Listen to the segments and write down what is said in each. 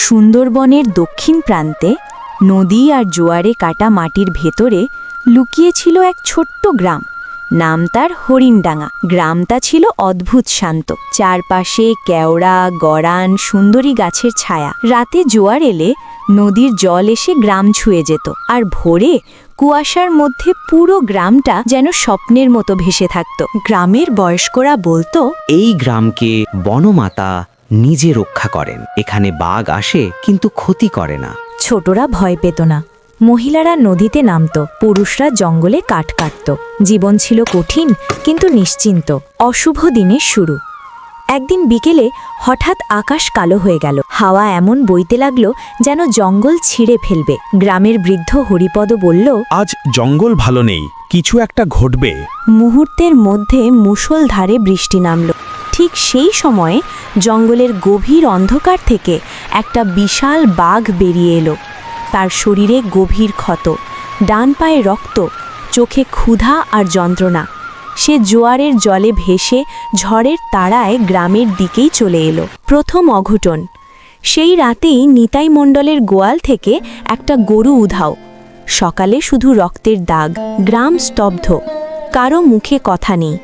সুন্দরবনের দক্ষিণ প্রান্তে নদী আর জোয়ারে কাটা মাটির ভেতরে লুকিয়েছিল এক ছোট্ট গ্রাম। নাম তার হরিণডাঙ্গা। গ্রামটা ছিল অদ্ভুত শান্ত, চারপাশে কেওড়া গড়ান সুন্দরী গাছের ছায়া। রাতে জোয়ার এলে নদীর জল এসে গ্রাম ছুঁয়ে যেত, আর ভোরে কুয়াশার মধ্যে পুরো গ্রামটা যেন স্বপ্নের মতো ভেসে থাকত। গ্রামের বয়স্করা বলতো, এই গ্রামকে বনমাতা নিজে রক্ষা করেন। এখানে বাঘ আসে কিন্তু ক্ষতি করে না। ছোটরা ভয় পেত না। মহিলারা নদীতে নামত, পুরুষরা জঙ্গলে কাঠ কাটত। জীবন ছিল কঠিন কিন্তু নিশ্চিন্ত। অশুভ দিনের শুরু। একদিন বিকেলে হঠাৎ আকাশ কালো হয়ে গেল। হাওয়া এমন বইতে লাগলো যেন জঙ্গল ছিঁড়ে ফেলবে। গ্রামের বৃদ্ধ হরিপদ বলল, আজ জঙ্গল ভালো নেই, কিছু একটা ঘটবে। মুহূর্তের মধ্যে মুষলধারে বৃষ্টি নামল। ঠিক সেই সময়ে জঙ্গলের গভীর অন্ধকার থেকে একটা বিশাল বাঘ বেরিয়ে এলো। তার শরীরে গভীর ক্ষত, ডান পায়ে রক্ত, চোখে ক্ষুধা আর যন্ত্রণা। সে জোয়ারের জলে ভেসে ঝড়ের তাড়ায় গ্রামের দিকেই চলে এলো। প্রথম অঘটন। সেই রাতেই নিতাই মণ্ডলের গোয়াল থেকে একটা গরু উধাও। সকালে শুধু রক্তের দাগ। গ্রাম স্তব্ধ, কারো মুখে কথা নেই,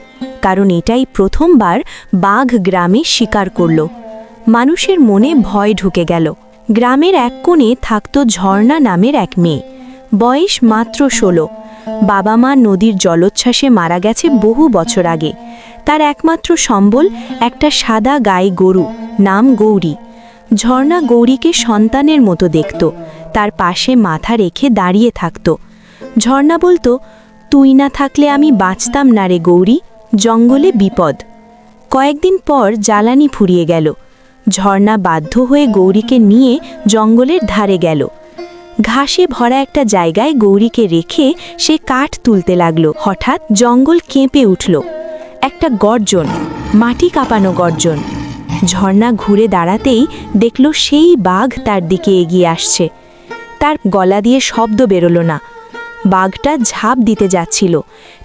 কারণ এটাই প্রথমবার বাঘ গ্রামে শিকার করল। মানুষের মনে ভয় ঢুকে গেল। গ্রামের এক কোণে থাকত ঝর্ণা নামের এক মেয়ে, বয়স মাত্র 16। বাবা মা নদীর জলোচ্ছ্বাসে মারা গেছে বহু বছর আগে। তার একমাত্র সম্বল একটা সাদা গাই গরু, নাম গৌরী। ঝর্ণা গৌরীকে সন্তানের মতো দেখত, তার পাশে মাথা রেখে দাঁড়িয়ে থাকত। ঝর্ণা বলতো, তুই না থাকলে আমি বাঁচতাম না রে গৌরী, জঙ্গলে বিপদ। কয়েকদিন পর জ্বালানি ফুরিয়ে গেল। ঝর্ণা বাধ্য হয়ে গৌরীকে নিয়ে জঙ্গলের ধারে গেল। ঘাসে ভরা একটা জায়গায় গৌরীকে রেখে সে কাঠ তুলতে লাগলো। হঠাৎ জঙ্গল কেঁপে উঠল। একটা গর্জন, মাটি কাঁপানো গর্জন। ঝর্ণা ঘুরে দাঁড়াতেই দেখল সেই বাঘ তার দিকে এগিয়ে আসছে। তার গলা দিয়ে শব্দ বেরোলো না। বাঘটা ঝাঁপ দিতে যাচ্ছিল।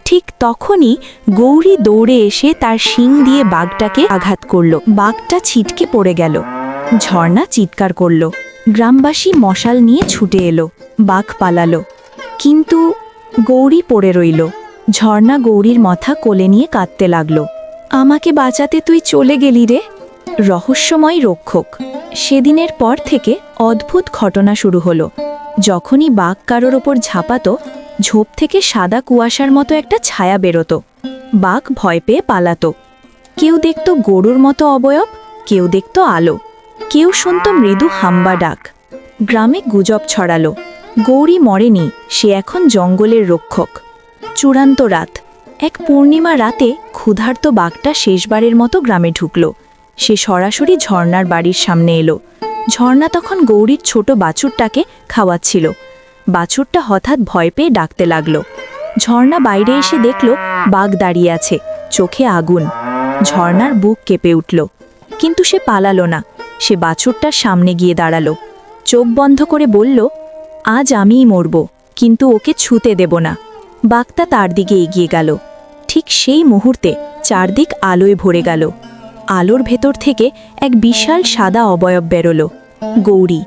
ঠিক তখনই গৌরী দৌড়ে এসে তার শিং দিয়ে বাঘটাকে আঘাত করল। বাঘটা ছিটকে পড়ে গেল। ঝর্ণা চিৎকার করল। গ্রামবাসী মশাল নিয়ে ছুটে এলো। বাঘ পালালো, কিন্তু গৌরী পড়ে রইল। ঝর্ণা গৌরীর মাথা কোলে নিয়ে কাঁদতে লাগল। আমাকে বাঁচাতে তুই চলে গেলি রে। রহস্যময় রক্ষক। সেদিনের পর থেকে অদ্ভুত ঘটনা শুরু হলো। যখনই বাঘ কারোর ওপর ঝাঁপাতো, ঝোপ থেকে সাদা কুয়াশার মতো একটা ছায়া বেরোতো। বাঘ ভয় পেয়ে পালাতো। কেউ দেখত গরুর মতো অবয়ব, কেউ দেখত আলো, কেউ শুনত মৃদু হাম্বা ডাক। গ্রামে গুজব ছড়ালো, গৌরী মরেনি, সে এখন জঙ্গলের রক্ষক। চূড়ান্ত রাত। এক পূর্ণিমা রাতে ক্ষুধার্ত বাঘটা শেষবারের মতো গ্রামে ঢুকল। সে সরাসরি ঝর্ণার বাড়ির সামনে এলো। ঝর্ণা তখন গৌরীর ছোট বাছুরটাকে খাওয়াচ্ছিল। বাছুরটা হঠাৎ ভয় পেয়ে ডাকতে লাগলো। ঝর্ণা বাইরে এসে দেখল বাঘ দাঁড়িয়ে আছে, চোখে আগুন। ঝর্ণার বুক কেঁপে উঠল, কিন্তু সে পালালো না। সে বাছুরটার সামনে গিয়ে দাঁড়ালো, চোখ বন্ধ করে বলল, আজ আমিই মরব, কিন্তু ওকে ছুঁতে দেব না। বাঘটা তার দিকে এগিয়ে গেল। ঠিক সেই মুহূর্তে চারদিক আলোয় ভরে গেল। আলোর ভেতর থেকে এক বিশাল সাদা অবয়ব বেরোলো। গৌরী,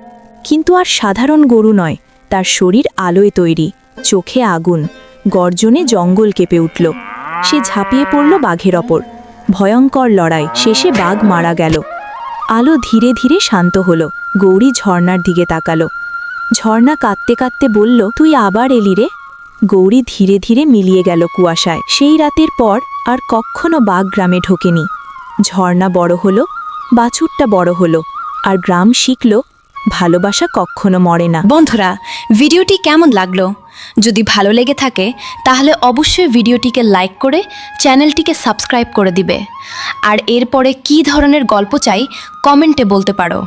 কিন্তু আর সাধারণ গরু নয়, তার শরীর আলোয় তৈরি, চোখে আগুন। গর্জনে জঙ্গল কেঁপে উঠল। সে ঝাঁপিয়ে পড়ল বাঘের ওপর। ভয়ঙ্কর লড়াই। শেষে বাঘ মারা গেল। আলো ধীরে ধীরে শান্ত হলো। গৌরী ঝর্ণার দিকে তাকালো। ঝর্ণা কাঁদতে কাঁদতে বলল, তুই আবার এলি রে। গৌরী ধীরে ধীরে মিলিয়ে গেল কুয়াশায়। সেই রাতের পর আর কখনো বাঘ গ্রামে ঢোকেনি। ঝর্ণা বড় হলো, বাছুরটা বড় হলো, আর গ্রাম শিখল ভালোবাসা কখনো মরে না। বন্ধুরা, ভিডিওটি কেমন লাগলো? যদি ভালো লেগে থাকে তাহলে অবশ্যই ভিডিওটিকে লাইক করে চ্যানেলটিকে সাবস্ক্রাইব করে দিবে। আর এরপরে কী ধরনের গল্প চাই কমেন্টে বলতে পারো।